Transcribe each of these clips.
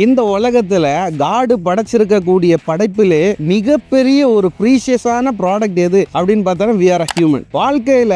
இந்த உலகத்துல காடு படைச்சிருக்கக்கூடிய படைப்பிலே மிகப்பெரிய ஒரு ப்ரீஷியஸான ப்ராடக்ட் எது அப்படின்னு பார்த்தா we are a human. வாழ்க்கையில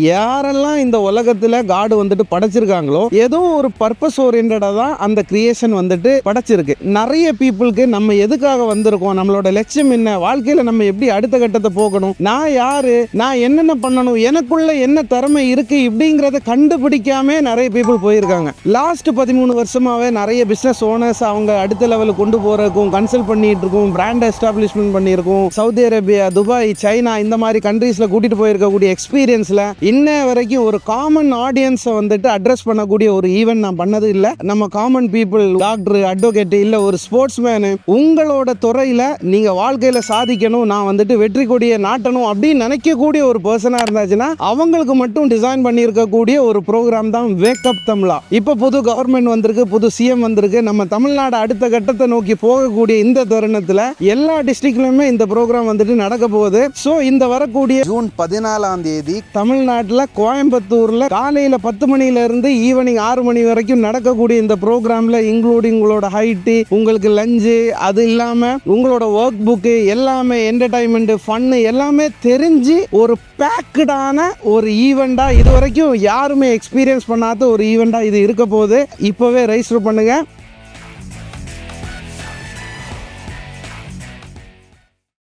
யாரெல்லாம் இந்த உலகத்துல காடு வந்துட்டு படைச்சிருக்காங்களோ ஏதோ ஒரு பர்பஸ் ஓரியன்டா தான் அந்த கிரியேஷன் வந்துட்டு படைச்சிருக்கு. நிறைய பீப்புளுக்கு நம்ம எதுக்காக வந்திருக்கோம், நம்மளோட லட்சியம் என்ன, வாழ்க்கையில நம்ம எப்படி அடுத்த கட்டத்தை போகணும், நான் யாரு, நான் என்னென்ன பண்ணணும், எனக்குள்ள என்ன திறமை இருக்கு இப்படிங்கிறத கண்டுபிடிக்காம நிறைய பீப்புள் போயிருக்காங்க. லாஸ்ட் 13 வருஷமாவே நிறைய பிசினஸ் ஓனர்ஸ் அவங்க அடுத்த லெவலுக்கு கொண்டு போறதுக்கும் கன்சல்ட் பண்ணிட்டு இருக்கும், பிராண்ட் எஸ்டாப்ளிஷ்மெண்ட் பண்ணியிருக்கும். சவுதி அரேபியா, துபாய், சைனா இந்த மாதிரி கண்ட்ரீஸ்ல கூட்டிட்டு போயிருக்கக்கூடிய எக்ஸ்பீரியன்ஸ்ல இன்ன வரைக்கும் ஒரு காமன் ஆடியன்ஸை வந்துட்டு அட்ரஸ் பண்ணக்கூடிய ஒரு ஈவென்ட் நான் பண்ணது இல்லை. நம்ம காமன் பீப்புள், டாக்டர், அட்வொகேட் இல்ல ஒரு ஸ்போர்ட்ஸ் மேனு உங்களோட துறையில நீங்க வாழ்க்கையில சாதிக்கணும், நான் வந்துட்டு வெற்றி கொடியை நாட்டணும் அப்படின்னு நினைக்கக்கூடிய ஒரு பர்சனா இருந்தாச்சுன்னா அவங்களுக்கு மட்டும் டிசைன் பண்ணியிருக்கக்கூடிய ஒரு ப்ரோக்ராம் தான் வேக்கப் தமிழா. இப்போ புது கவர்மெண்ட் வந்திருக்கு, புது சிஎம் வந்திருக்கு. நம்ம தமிழ்நாடு அடுத்த கட்டத்தை நோக்கி போகக்கூடிய இந்த தருணத்தில் எல்லா டிஸ்ட்ரிக்ட்லயுமே இந்த ப்ரோக்ராம் வந்துட்டு நடக்க போகுது. ஸோ இந்த வரக்கூடிய ஜூன் 14ஆம் தேதி தமிழ்நாட்டில் கோயம்புத்தூர்ல காலையில 10 மணில இருந்து ஈவினிங் 6 மணி வரைக்கும் நடக்கக்கூடிய இந்த ப்ரோக்ராம்ல இன்க்ளூடிங் உங்களோட ஹைட்டு, உங்களுக்கு லஞ்சு, அது இல்லாம உங்களோட ஒர்க் புக்கு எல்லாமே, என்டர்டைன்மெண்ட், ஃபன்னு எல்லாமே தெரிஞ்சு ஒரு பேக்கடான ஒரு ஈவெண்டா, இது வரைக்கும் யாருமே எக்ஸ்பீரியன்ஸ் பண்ணாத ஒரு ஈவெண்டா இது இருக்க போகுது. இப்பவே ரெஜிஸ்டர் பண்ணுங்க.